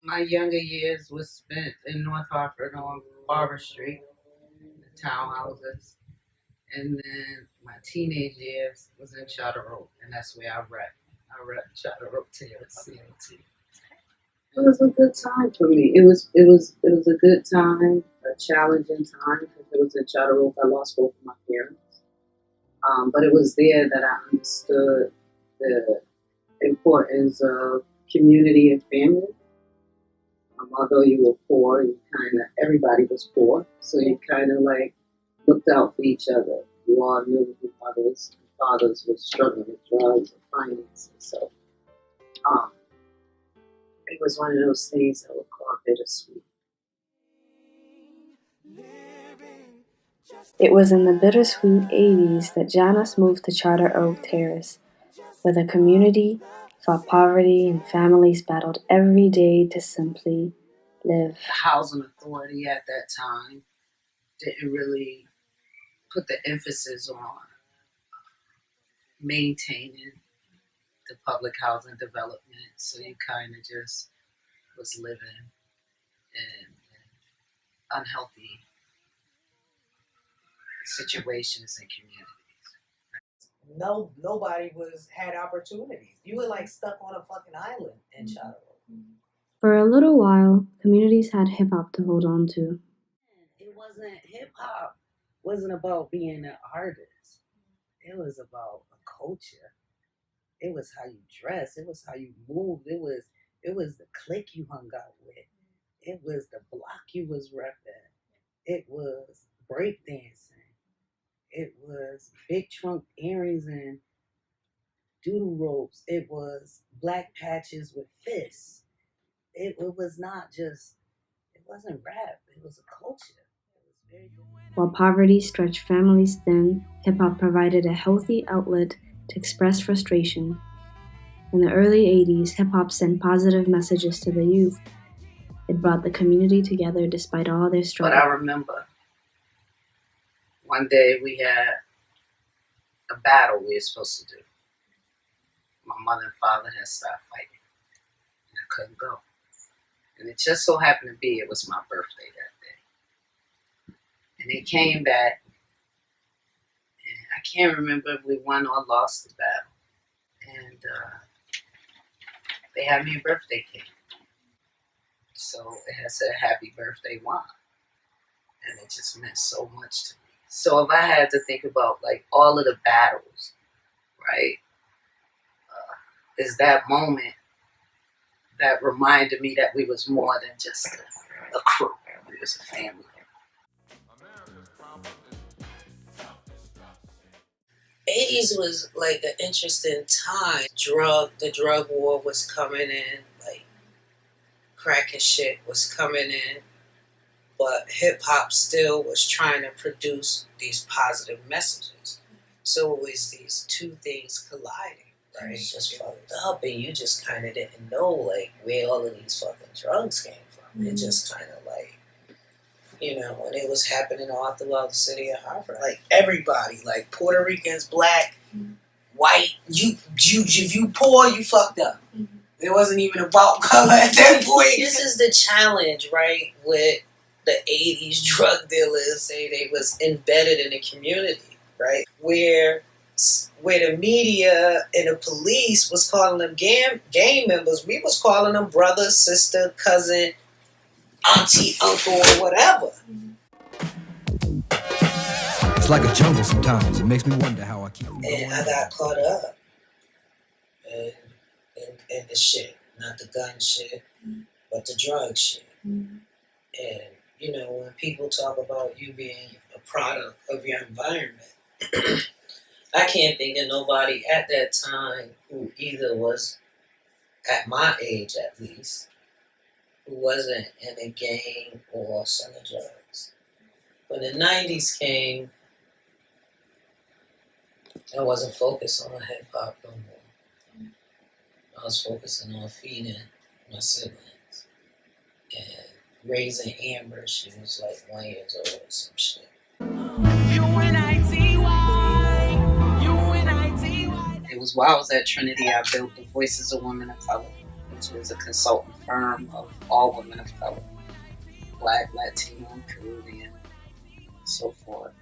My younger years was spent in North Hartford on Barber Street, the townhouses. And then my teenage years was in Charter Oak, and that's where I rep. I rep Charter Oak Terrace, COT. It was a good time for me. It was a good time, a challenging time because it was in Charter Oak. I lost both of my parents. But it was there that I understood the importance of community and family. Although you were poor, everybody was poor, so you kind of like looked out for each other. You all knew who mothers and fathers were struggling with drugs and finances. So it was one of those things that were called bittersweet. It was in the bittersweet 80s that Janice moved to Charter Oak Terrace, where the community fought poverty and families battled every day to simply live. The housing authority at that time didn't really put the emphasis on maintaining the public housing development, so you kind of just was living in unhealthy situations and communities. Nobody had opportunities. You were like stuck on a fucking island in Charter Oak. For a little while, communities had hip-hop to hold on to. It wasn't, hip-hop wasn't about being an artist. It was about a culture. It was how you dress. It was how you moved. It was the clique you hung out with. It was the block you was repping. It was breakdancing. It was big trunk earrings and doodle ropes. It was black patches with fists. It was not just, it wasn't rap. It was a culture. While poverty stretched families thin, hip-hop provided a healthy outlet to express frustration. In the early 80s, hip-hop sent positive messages to the youth. It brought the community together despite all their struggles. But I remember one day we had a battle we were supposed to do. My mother and father had started fighting, and I couldn't go. And it just so happened to be, it was my birthday that day. And they came back, and I can't remember if we won or lost the battle. And they had me a birthday cake. So it had said, "Happy Birthday, Juan." And it just meant so much to me. So if I had to think about like all of the battles, right, is that moment that reminded me that we was more than just a crew. We was a family. '80s was like an interesting time. The drug war was coming in, like crack and shit was coming in, but hip hop still was trying to produce these positive messages. So it was these two things colliding. Right, it's just fucked up, and you just kind of didn't know like where all of these fucking drugs came from. Mm-hmm. It just kind of like, when it was happening all throughout the city of Hartford, like everybody, like Puerto Ricans, black, white, if you poor, you fucked up. Mm-hmm. It wasn't even about color at that point. This is the challenge, right? With the '80s drug dealers, say they was embedded in the community, right? Where the media and the police was calling them gang members, we was calling them brother, sister, cousin, auntie, uncle, or whatever. It's like a jungle sometimes. It makes me wonder how I keep from going. And I got caught up in the shit. Not the gun shit, but the drug shit. And, when people talk about you being a product of your environment, I can't think of nobody at that time who either was, at my age at least, who wasn't in a gang or selling drugs. When the '90s came, I wasn't focused on hip hop no more. I was focusing on feeding my siblings and raising Amber. She was like 1 year old or some shit. It was while I was at Trinity, I built the Voices of Women of Color, which which is a consultant firm of all women of color, Black, Latino, Caribbean, so forth.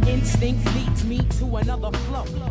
And instinct leads me to another flow.